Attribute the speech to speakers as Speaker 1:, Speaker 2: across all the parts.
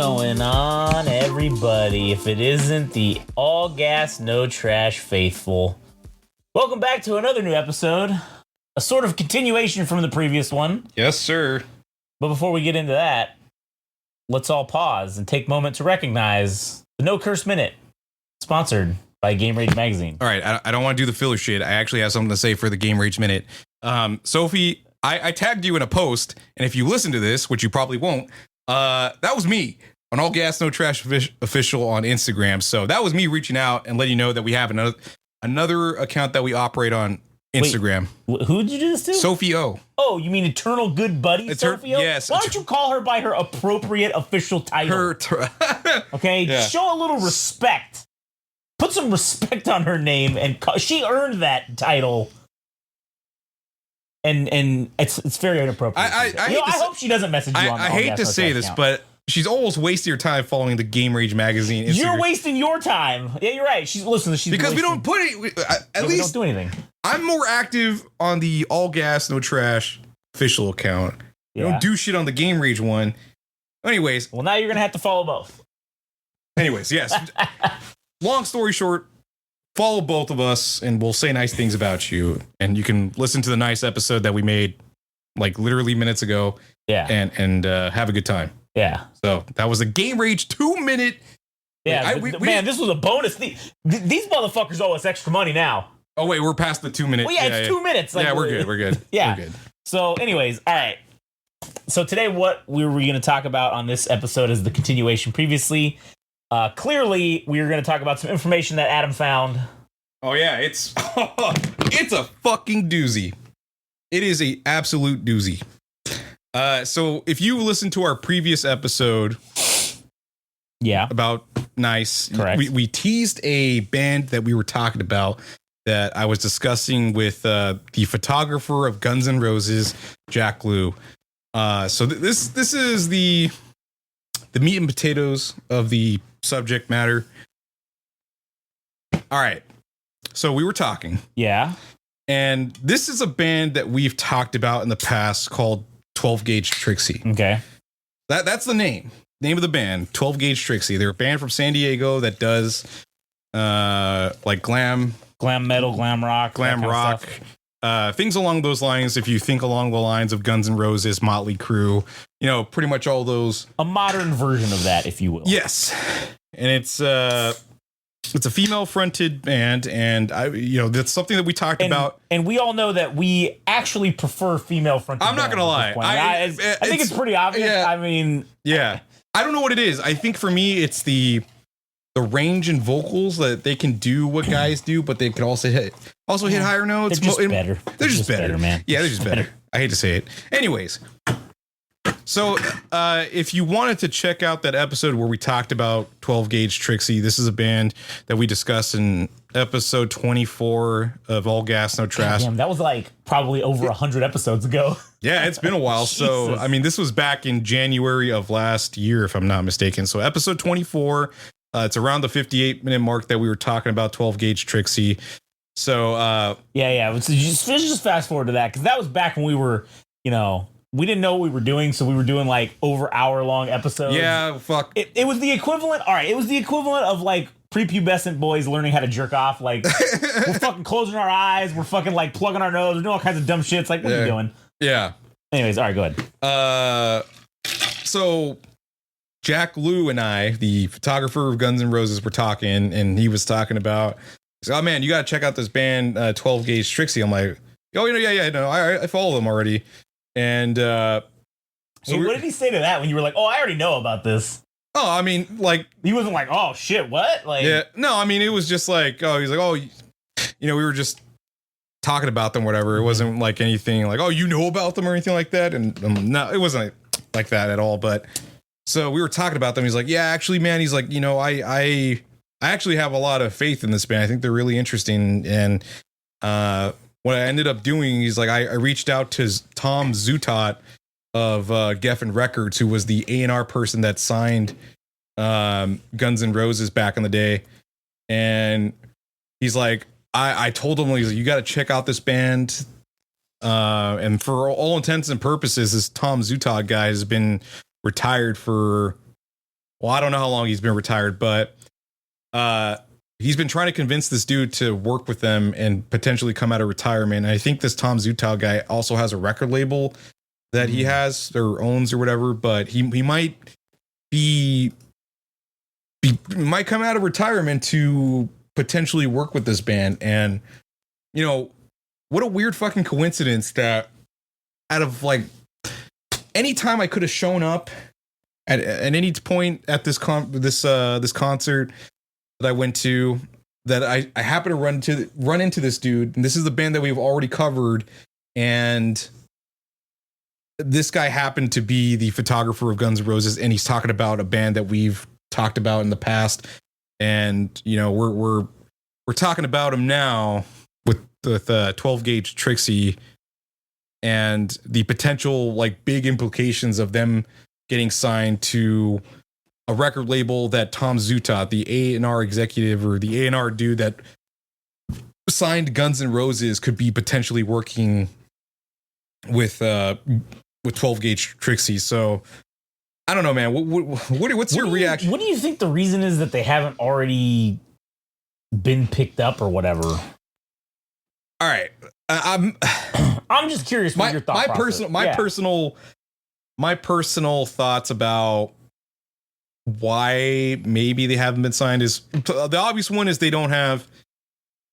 Speaker 1: going on, everybody? If it isn't the all gas, no trash faithful. Welcome back to another new episode. A sort of continuation from the previous one.
Speaker 2: Yes, sir.
Speaker 1: But before we get into that, let's all pause and take a moment to recognize the No Curse Minute, sponsored by Game Rage Magazine.
Speaker 2: All right, I don't want to do the filler shit. I actually have something to say for the Game Rage Minute. Sophie, I tagged you in a post, and if you listen to this, which you probably won't, that was me on All Gas No Trash official on Instagram. So that was me reaching out and letting you know that we have another account that we operate on Instagram.
Speaker 1: Wait, who did you do this to?
Speaker 2: Sophie O.
Speaker 1: Oh, you mean Eternal Good Buddy Sophie O?
Speaker 2: Yes.
Speaker 1: Why don't you call her by her appropriate official title? Okay,
Speaker 2: Yeah.
Speaker 1: Show a little respect. Put some respect on her name, and she earned that title. And it's very inappropriate. I hope she doesn't message you on.
Speaker 2: I hate to say this, but she's almost wasting her time following the Game Rage Magazine Instagram.
Speaker 1: You're wasting your time. Yeah, you're right. She's because
Speaker 2: we don't put it.
Speaker 1: We don't do anything.
Speaker 2: I'm more active on the All Gas No Trash official account. Yeah. We don't do shit on the Game Rage one. Anyways,
Speaker 1: well, now you're gonna have to follow both.
Speaker 2: Anyways, yes. Long story short, follow both of us, and we'll say nice things about you. And you can listen to the nice episode that we made, like literally minutes ago.
Speaker 1: Yeah,
Speaker 2: and have a good time.
Speaker 1: Yeah.
Speaker 2: So that was a Game Rage 2-minute.
Speaker 1: Yeah, man, this was a bonus. These motherfuckers owe us extra money now.
Speaker 2: Oh wait, we're past the 2 minutes.
Speaker 1: Well, it's 2 minutes.
Speaker 2: Like, yeah, we're good.
Speaker 1: Yeah.
Speaker 2: We're good.
Speaker 1: So, anyways, all right. So today, what we were going to talk about on this episode is the continuation previously. Clearly, we are going to talk about some information that Adam found.
Speaker 2: Oh yeah, it's a fucking doozy. It is a absolute doozy. So if you listen to our previous episode, about Nice,
Speaker 1: correct.
Speaker 2: We teased a band that we were talking about that I was discussing with the photographer of Guns N' Roses, Jack Lew. So this is the meat and potatoes of the subject matter. All right. So we were talking.
Speaker 1: Yeah.
Speaker 2: And this is a band that we've talked about in the past called 12 Gauge Trixie.
Speaker 1: Okay.
Speaker 2: That's the name of the band, 12 Gauge Trixie. They're a band from San Diego that does like glam
Speaker 1: metal, glam rock,
Speaker 2: things along those lines. If you think along the lines of Guns N' Roses, Motley Crue, pretty much all those.
Speaker 1: A modern version of that, if you will.
Speaker 2: Yes. And it's a female-fronted band, and that's something that we talked about. And
Speaker 1: we all know that we actually prefer female-fronted.
Speaker 2: I'm not gonna lie.
Speaker 1: I think it's pretty obvious.
Speaker 2: Yeah,
Speaker 1: I mean,
Speaker 2: yeah. I don't know what it is. I think for me, it's the range in vocals that they can do what guys do, but they can also hit higher notes.
Speaker 1: They're just better.
Speaker 2: They're just better,
Speaker 1: man.
Speaker 2: Yeah, they're just better. I hate to say it. Anyways. So, if you wanted to check out that episode where we talked about 12 Gauge Trixie, this is a band that we discussed in episode 24 of All Gas No Trash.
Speaker 1: Damn, that was like probably over 100 episodes ago.
Speaker 2: Yeah, it's been a while. So, I mean, this was back in January of last year, if I'm not mistaken. So, episode 24, it's around the 58-minute mark that we were talking about 12 Gauge Trixie. So,
Speaker 1: yeah. So just fast forward to that, because that was back when we were, we didn't know what we were doing, so we were doing like over hour-long episodes.
Speaker 2: Yeah, fuck.
Speaker 1: It was the equivalent. All right, it was the equivalent of like prepubescent boys learning how to jerk off. Like we're fucking closing our eyes, we're fucking like plugging our nose, we're doing all kinds of dumb shit. It's like, what are you doing?
Speaker 2: Yeah.
Speaker 1: Anyways, all right, go ahead.
Speaker 2: So Jack Lew and I, the photographer of Guns N' Roses, were talking, and he was talking about, oh man, you got to check out this band, 12 Gauge Trixie. I'm like, oh, yeah, no, I follow them already. And so
Speaker 1: what did he say to that when you were like, oh, I already know about this?
Speaker 2: Oh, I mean, like,
Speaker 1: he wasn't like, oh shit, what? Like,
Speaker 2: yeah, no, I mean, it was just like, oh, he's like, oh, we were just talking about them, whatever. It wasn't like anything like, oh, you know about them or anything like that. And no, it wasn't like that at all. But so we were talking about them. He's like, yeah, actually, man, he's like, I actually have a lot of faith in this band. I think they're really interesting. And what I ended up doing is like I reached out to Tom Zutaut of Geffen Records, who was the A&R person that signed Guns N' Roses back in the day, and he's like, I told him, he's like, you got to check out this band, and for all intents and purposes, this Tom Zutaut guy has been retired for well, I don't know how long he's been retired, but he's been trying to convince this dude to work with them and potentially come out of retirement. And I think this Tom Zutaut guy also has a record label that he has or owns or whatever, but he might might come out of retirement to potentially work with this band. And, you know, what a weird fucking coincidence that out of like any time I could have shown up at any point at this concert that I went to, that I happened to run into this dude. And this is the band that we've already covered. And this guy happened to be the photographer of Guns N' Roses, and he's talking about a band that we've talked about in the past. And, you know, we're talking about him now with 12 Gauge Trixie and the potential like big implications of them getting signed to a record label that Tom Zutaut, the A&R executive or the A&R dude that signed Guns N' Roses, could be potentially working with 12 Gauge Trixie. So I don't know, man. What's your reaction?
Speaker 1: What do you think the reason is that they haven't already been picked up or whatever?
Speaker 2: All right, I'm
Speaker 1: just curious what your thought process.
Speaker 2: My personal thoughts about why maybe they haven't been signed is the obvious one is they don't have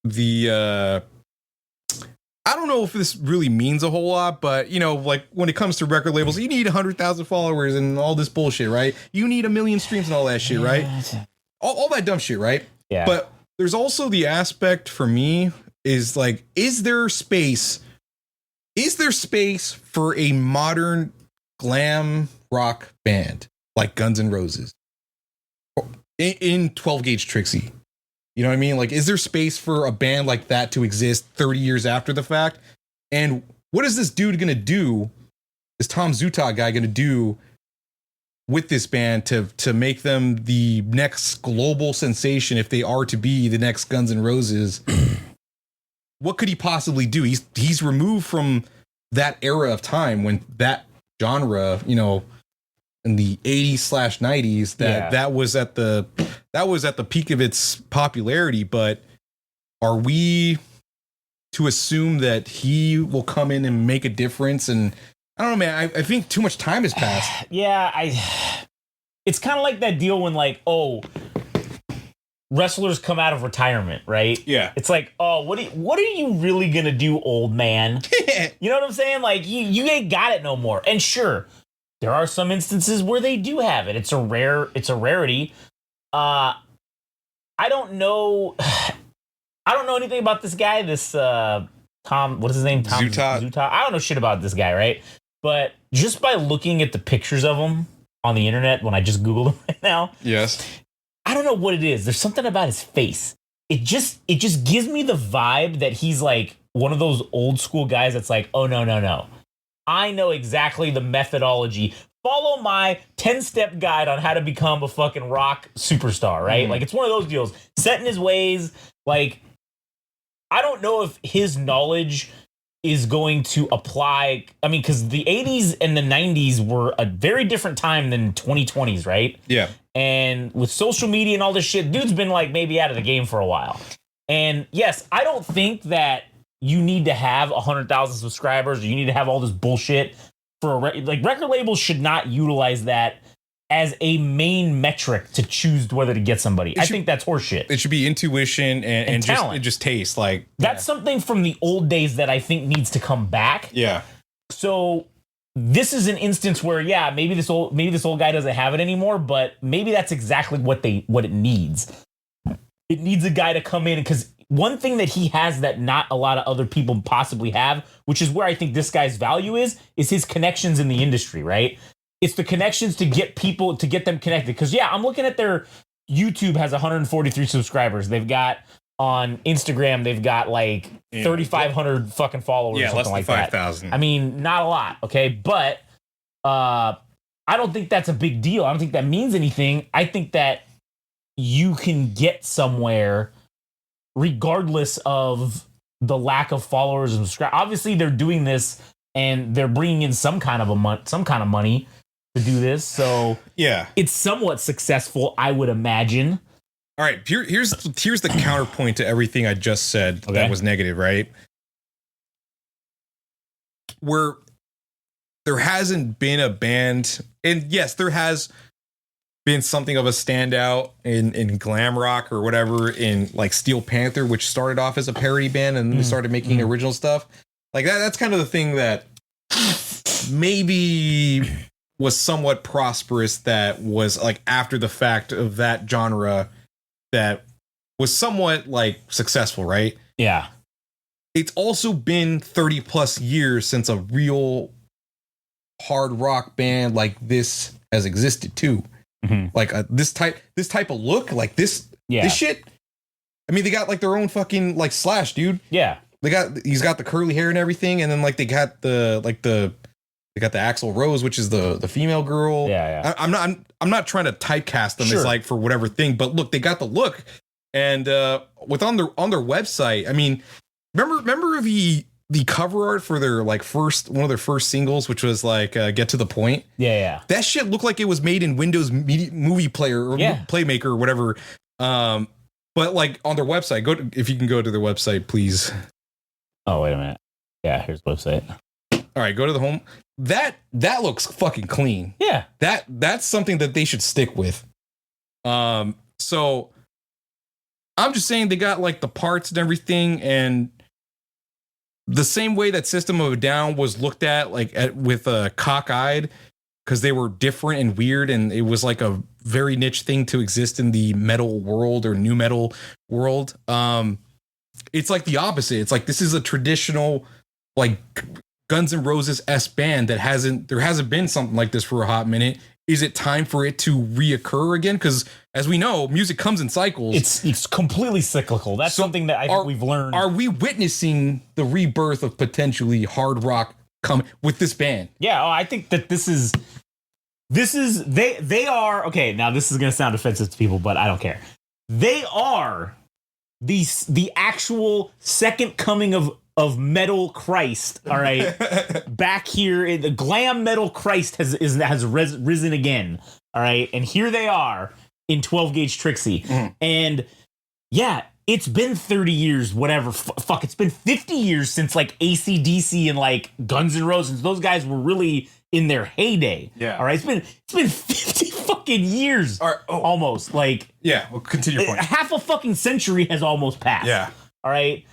Speaker 2: the I don't know if this really means a whole lot, but, you know, like when it comes to record labels, you need 100,000 followers and all this bullshit, right? You need 1 million streams and all that shit, right? All that dumb shit, right?
Speaker 1: Yeah.
Speaker 2: But there's also the aspect for me is like, is there space for a modern glam rock band like Guns N' Roses in 12 Gauge Trixie? You know what I mean? Like, is there space for a band like that to exist 30 years after the fact? And what is this dude going to do, this Tom Zutaut guy going to do with this band to make them the next global sensation if they are to be the next Guns N' Roses? What could he possibly do? He's removed from that era of time when that genre, you know, in the 80s/90s, that was at the peak of its popularity. But are we to assume that he will come in and make a difference? And I don't know, man. I think too much time has passed.
Speaker 1: Yeah, it's kind of like that deal when like, oh, wrestlers come out of retirement, right?
Speaker 2: Yeah.
Speaker 1: It's like, oh, what are you really gonna do, old man? You know what I'm saying? Like, you ain't got it no more. And sure, there are some instances where they do have it. It's a rarity. I don't know anything about this guy, this Tom, what is his name? Tom Zutaut. I don't know shit about this guy, right? But just by looking at the pictures of him on the internet when I just Googled him right now.
Speaker 2: Yes.
Speaker 1: I don't know what it is. There's something about his face. It just gives me the vibe that he's like one of those old school guys that's like, oh, no. I know exactly the methodology. Follow my 10-step guide on how to become a fucking rock superstar, right? Like, it's one of those deals. Set in his ways. Like, I don't know if his knowledge is going to apply. I mean, because the 80s and the 90s were a very different time than 2020s, right?
Speaker 2: Yeah.
Speaker 1: And with social media and all this shit, dude's been like maybe out of the game for a while. And yes, I don't think that you need to have 100,000 subscribers or you need to have all this bullshit for record labels should not utilize that as a main metric to choose whether to get somebody. I think that's horseshit.
Speaker 2: It should be intuition and just taste. Like,
Speaker 1: that's something from the old days that I think needs to come back.
Speaker 2: Yeah.
Speaker 1: So this is an instance where, yeah, maybe this old guy doesn't have it anymore, but maybe that's exactly what it needs. It needs a guy to come in, because one thing that he has that not a lot of other people possibly have, which is where I think this guy's value is his connections in the industry, right? It's the connections to get people, to get them connected. Because, yeah, I'm looking at their YouTube has 143 subscribers. They've got on Instagram, they've got like 3,500 fucking followers.
Speaker 2: Yeah,
Speaker 1: something
Speaker 2: less than
Speaker 1: like
Speaker 2: 5,000.
Speaker 1: I mean, not a lot, okay? But I don't think that's a big deal. I don't think that means anything. I think that you can get somewhere regardless of the lack of followers and subscribers. Obviously, they're doing this and they're bringing in some kind of money. to do this. So
Speaker 2: yeah,
Speaker 1: it's somewhat successful, I would imagine.
Speaker 2: All right, here's the counterpoint to everything I just said that was negative, right? Where there hasn't been a band, and yes, there has been something of a standout in glam rock or whatever, in like Steel Panther, which started off as a parody band and then they started making original stuff. Like that's kind of the thing that maybe was somewhat prosperous, that was like after the fact of that genre that was somewhat like successful, right?
Speaker 1: Yeah.
Speaker 2: It's also been 30 plus years since a real hard rock band like this has existed too. Like this type of look, like this shit. I mean, they got like their own fucking like Slash, dude.
Speaker 1: Yeah.
Speaker 2: He's got the curly hair and everything, and then like they got the Axl Rose, which is the female girl.
Speaker 1: Yeah.
Speaker 2: I'm not trying to typecast them as like for whatever thing, but look, they got the look. And with on their website, I mean, remember the cover art for their like one of their first singles, which was like Get to the Point.
Speaker 1: Yeah.
Speaker 2: That shit looked like it was made in Windows Movie Player or Playmaker or whatever. But like on their website, if you can go to their website, please.
Speaker 1: Oh, wait a minute. Yeah, here's the website.
Speaker 2: All right, go to the home. That looks fucking clean.
Speaker 1: Yeah.
Speaker 2: That's something that they should stick with. So I'm just saying they got like the parts and everything, and the same way that System of a Down was looked at with cockeyed, because they were different and weird, and it was like a very niche thing to exist in the metal world or new metal world. It's like the opposite. It's like this is a traditional like Guns N' Roses-esque band there hasn't been something like this for a hot minute. Is it time for it to reoccur again? Because as we know, music comes in cycles.
Speaker 1: It's completely cyclical. That's something that I think we've learned.
Speaker 2: Are we witnessing the rebirth of potentially hard rock coming with this band?
Speaker 1: Yeah, I think that this is they are okay. Now this is going to sound offensive to people, but I don't care. They are the actual second coming of metal Christ. All right, back here, the glam metal Christ has risen again. All right, and here they are in 12 Gauge Trixie, and yeah, it's been 30 years, whatever. Fuck, it's been 50 years since like AC/DC and like Guns N' Roses. Those guys were really in their heyday.
Speaker 2: Yeah.
Speaker 1: All right, it's been 50 fucking years, almost. Like,
Speaker 2: yeah, we'll continue your point.
Speaker 1: Half a fucking century has almost passed.
Speaker 2: Yeah.
Speaker 1: All right,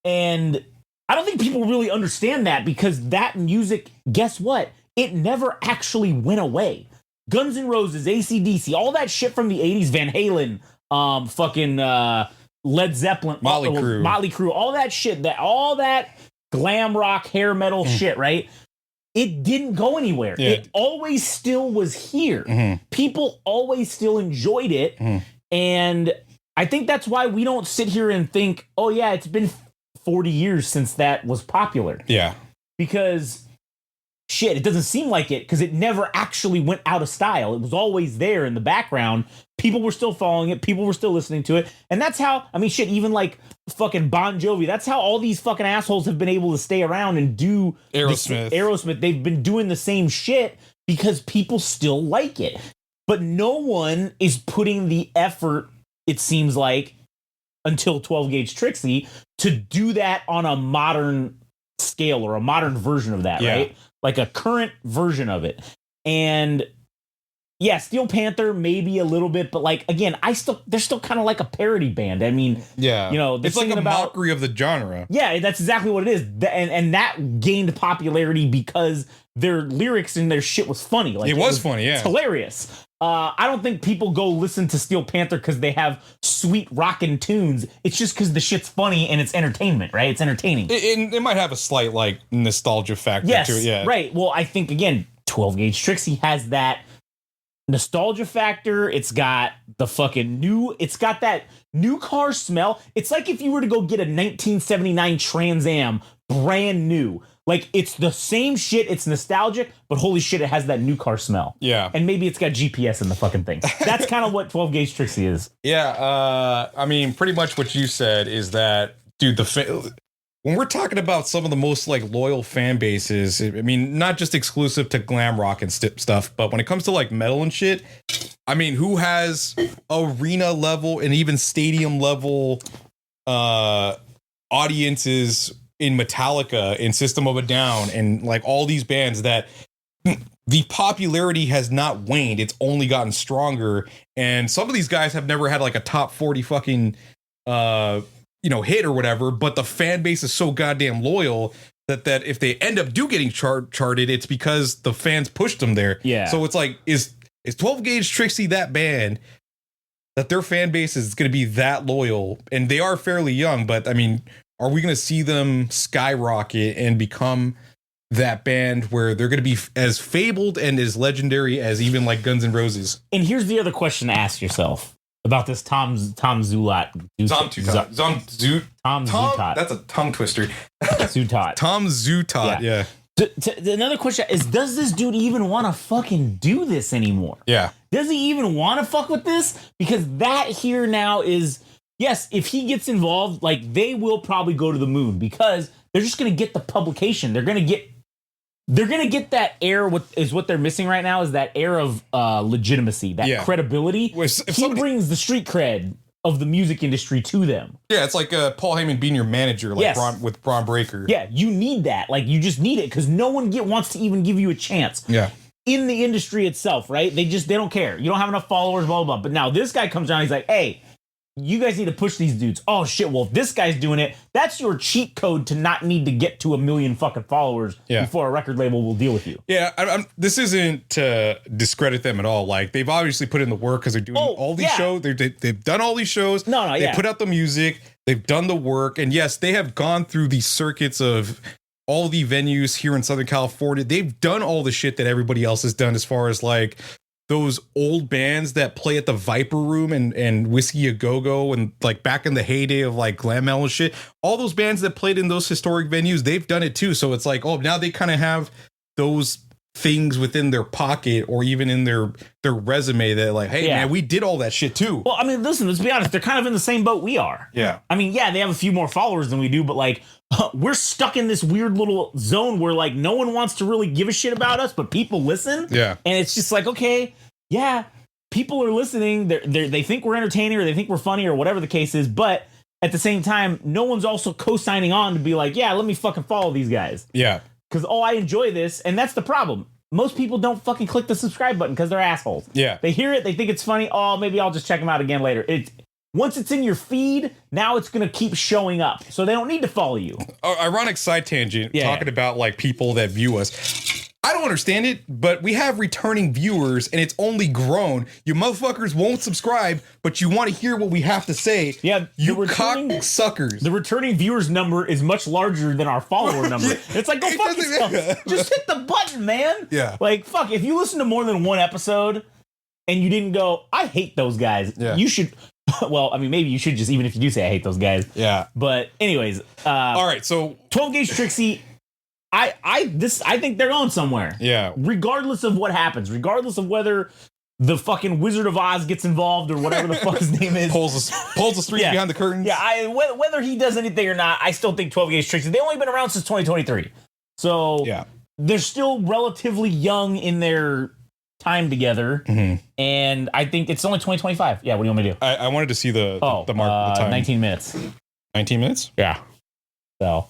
Speaker 1: and I don't think people really understand that, because that music, guess what? It never actually went away. Guns N' Roses, AC/DC, all that shit from the 80s, Van Halen, fucking Led Zeppelin,
Speaker 2: Motley
Speaker 1: Crue, all that shit, all that glam rock, hair metal shit, right? It didn't go anywhere.
Speaker 2: Yeah.
Speaker 1: It always still was here. People always still enjoyed it. And I think that's why we don't sit here and think, oh yeah, it's been 40 years since that was popular.
Speaker 2: Yeah.
Speaker 1: Because shit, it doesn't seem like it, because it never actually went out of style. It was always there in the background. People were still following it. People were still listening to it. And that's how, I mean, shit, even like fucking Bon Jovi, that's how all these fucking assholes have been able to stay around and do Aerosmith. They've been doing the same shit because people still like it. But no one is putting the effort, it seems like, until 12 Gauge Trixie, to do that on a modern scale or a modern version of that, right? Like a current version of it. And yeah, Steel Panther maybe a little bit, but like, again, they're still kind of like a parody band. I mean,
Speaker 2: yeah,
Speaker 1: you know,
Speaker 2: it's like a mockery of the genre.
Speaker 1: Yeah, that's exactly what it is. And that gained popularity because their lyrics and their shit was funny. Like,
Speaker 2: it was funny, yeah.
Speaker 1: It's hilarious. I don't think people go listen to Steel Panther because they have sweet rockin' tunes. It's just because the shit's funny and it's entertainment, right? It's entertaining.
Speaker 2: It might have a slight like nostalgia factor to it. Yeah,
Speaker 1: right. Well, I think again, 12 Gauge Trixie has that nostalgia factor. It's got the fucking it's got that new car smell. It's like if you were to go get a 1979 Trans Am brand new. Like, it's the same shit. It's nostalgic, but holy shit, it has that new car smell.
Speaker 2: Yeah.
Speaker 1: And maybe it's got GPS in the fucking thing. That's kind of what 12 Gauge Trixie is.
Speaker 2: Yeah. I mean, pretty much what you said is that, dude, when we're talking about some of the most like loyal fan bases, I mean, not just exclusive to glam rock and stuff, but when it comes to like metal and shit, I mean, who has arena level and even stadium level audiences in Metallica, in System of a Down, and like all these bands that the popularity has not waned. It's only gotten stronger. And some of these guys have never had like a top 40 fucking, hit or whatever, but the fan base is so goddamn loyal that if they end up getting charted, it's because the fans pushed them there.
Speaker 1: Yeah.
Speaker 2: So it's like, is 12 Gauge Trixie that band that their fan base is going to be that loyal? And they are fairly young, but I mean, are we going to see them skyrocket and become that band where they're going to be as fabled and as legendary as even like Guns N' Roses?
Speaker 1: And here's the other question to ask yourself about this Tom Zulat. Tom Zutot.
Speaker 2: That's a tongue twister.
Speaker 1: Zutot.
Speaker 2: Tom Zutot. Yeah.
Speaker 1: Another question is, does this dude even want to fucking do this anymore?
Speaker 2: Yeah.
Speaker 1: Does he even want to fuck with this? Because that here now is, yes, if he gets involved, like, they will probably go to the moon because they're just going to get the publication. They're going to get that air. What is what they're missing right now is that air of legitimacy, that credibility. He brings the street cred of the music industry to them.
Speaker 2: Yeah, it's like Paul Heyman being your manager, like with Braun Breaker.
Speaker 1: Yeah, you need that. Like, you just need it because no one wants to even give you a chance.
Speaker 2: Yeah.
Speaker 1: In the industry itself, right? They don't care. You don't have enough followers, blah, blah, blah. But now this guy comes around, he's like, hey, you guys need to push these dudes. Oh shit, well, if this guy's doing it, that's your cheat code to not need to get to 1 million fucking followers before a record label will deal with you.
Speaker 2: Yeah, this isn't to discredit them at all. Like, they've obviously put in the work because they're doing all these shows. They've done all these shows. They put out the music. They've done the work. And yes, they have gone through these circuits of all the venues here in Southern California. They've done all the shit that everybody else has done as far as like those old bands that play at the Viper Room and Whiskey A Go-Go and like back in the heyday of like glam metal and shit. All those bands that played in those historic venues, they've done it too. So it's like, oh, now they kind of have those things within their pocket or even in their resume that like, hey, man, we did all that shit too.
Speaker 1: Well, I mean, listen, let's be honest. They're kind of in the same boat we are.
Speaker 2: Yeah.
Speaker 1: I mean, yeah, they have a few more followers than we do, but like, we're stuck in this weird little zone where like no one wants to really give a shit about us, but people listen.
Speaker 2: Yeah.
Speaker 1: And it's just like, okay, yeah, people are listening. They think we're entertaining or they think we're funny or whatever the case is. But at the same time, no one's also co-signing on to be like, yeah, let me fucking follow these guys.
Speaker 2: Yeah.
Speaker 1: Because, I enjoy this. And that's the problem. Most people don't fucking click the subscribe button because they're assholes.
Speaker 2: Yeah.
Speaker 1: They hear it. They think it's funny. Oh, maybe I'll just check them out again later. Once it's in your feed, now it's going to keep showing up. So they don't need to follow you.
Speaker 2: Ironic side tangent, talking about like people that view us. I don't understand it, but we have returning viewers and it's only grown. You motherfuckers won't subscribe, but you want to hear what we have to say.
Speaker 1: Yeah,
Speaker 2: you cocksuckers.
Speaker 1: The returning viewers number is much larger than our follower number. It's like, go fuck yourself. Just hit the button, man.
Speaker 2: Yeah.
Speaker 1: Like, fuck, if you listen to more than one episode and you didn't go, I hate those guys, you should... Well, I mean, maybe you should just, even if you do say I hate those guys.
Speaker 2: Yeah.
Speaker 1: But anyways.
Speaker 2: All right, so
Speaker 1: 12 Gauge Trixie, I think they're going somewhere.
Speaker 2: Yeah.
Speaker 1: Regardless of what happens, regardless of whether the fucking Wizard of Oz gets involved or whatever the fuck his name is.
Speaker 2: Pulls the strings behind the curtains.
Speaker 1: Yeah, whether he does anything or not, I still think 12 Gauge Trixie, they've only been around since 2023. So they're still relatively young in their time together. Mm-hmm. And I think it's only 2025. Yeah, what do you want me to do?
Speaker 2: I wanted to see the mark the time.
Speaker 1: 19 minutes.
Speaker 2: 19 minutes?
Speaker 1: Yeah. So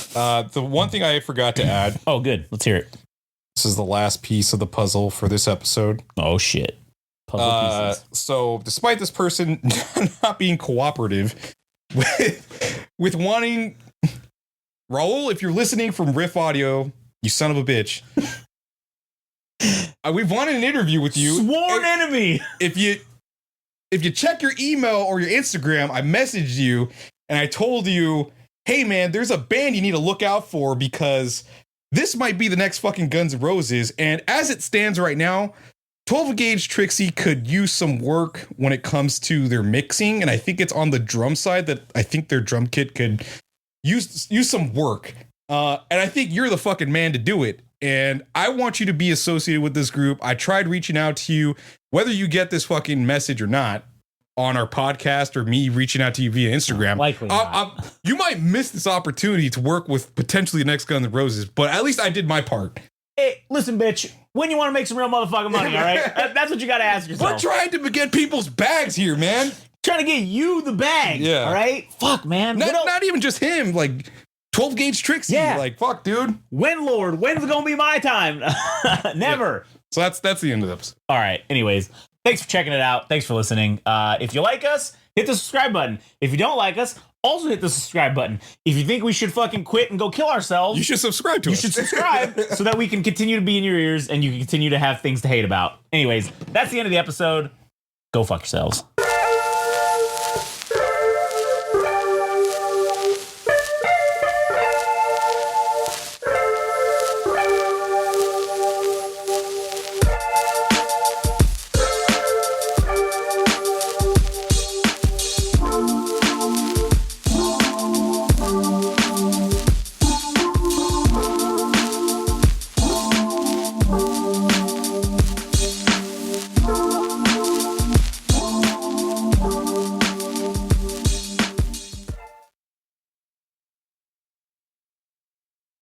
Speaker 2: the one thing I forgot to add.
Speaker 1: Oh, good. Let's hear it.
Speaker 2: This is the last piece of the puzzle for this episode.
Speaker 1: Oh, shit. Puzzle pieces.
Speaker 2: So despite this person not being cooperative with wanting... Raul, if you're listening from Riff Audio, you son of a bitch. We've wanted an interview with you.
Speaker 1: Sworn enemy.
Speaker 2: If you check your email or your Instagram, I messaged you and I told you, hey man, there's a band you need to look out for because this might be the next fucking Guns N' Roses. And as it stands right now, 12 Gauge Trixie could use some work when it comes to their mixing. And I think it's on the drum side that I think their drum kit could use some work. And I think you're the fucking man to do it. And I want you to be associated with this group. I tried reaching out to you, whether you get this fucking message or not. on our podcast or me reaching out to you via Instagram,
Speaker 1: Likely not.
Speaker 2: you might miss this opportunity to work with potentially the next Guns N' Roses, but at least I did my part.
Speaker 1: Hey, listen, bitch. When you want to make some real motherfucking money, all right? That's what you got to ask yourself.
Speaker 2: We're trying to get people's bags here, man.
Speaker 1: Trying to get you the bag.
Speaker 2: Yeah.
Speaker 1: All right? Fuck, man.
Speaker 2: Not even just him. Like 12 Gauge Trixie.
Speaker 1: Yeah.
Speaker 2: Like, fuck, dude.
Speaker 1: When, Lord? When's it going to be my time? Never.
Speaker 2: Yeah. So that's the end of the episode.
Speaker 1: All right. Anyways, thanks for checking it out. Thanks for listening. If you like us, hit the subscribe button. If you don't like us, also hit the subscribe button. If you think we should fucking quit and go kill ourselves,
Speaker 2: you should subscribe to us.
Speaker 1: You should subscribe so that we can continue to be in your ears and you can continue to have things to hate about. Anyways, that's the end of the episode. Go fuck yourselves.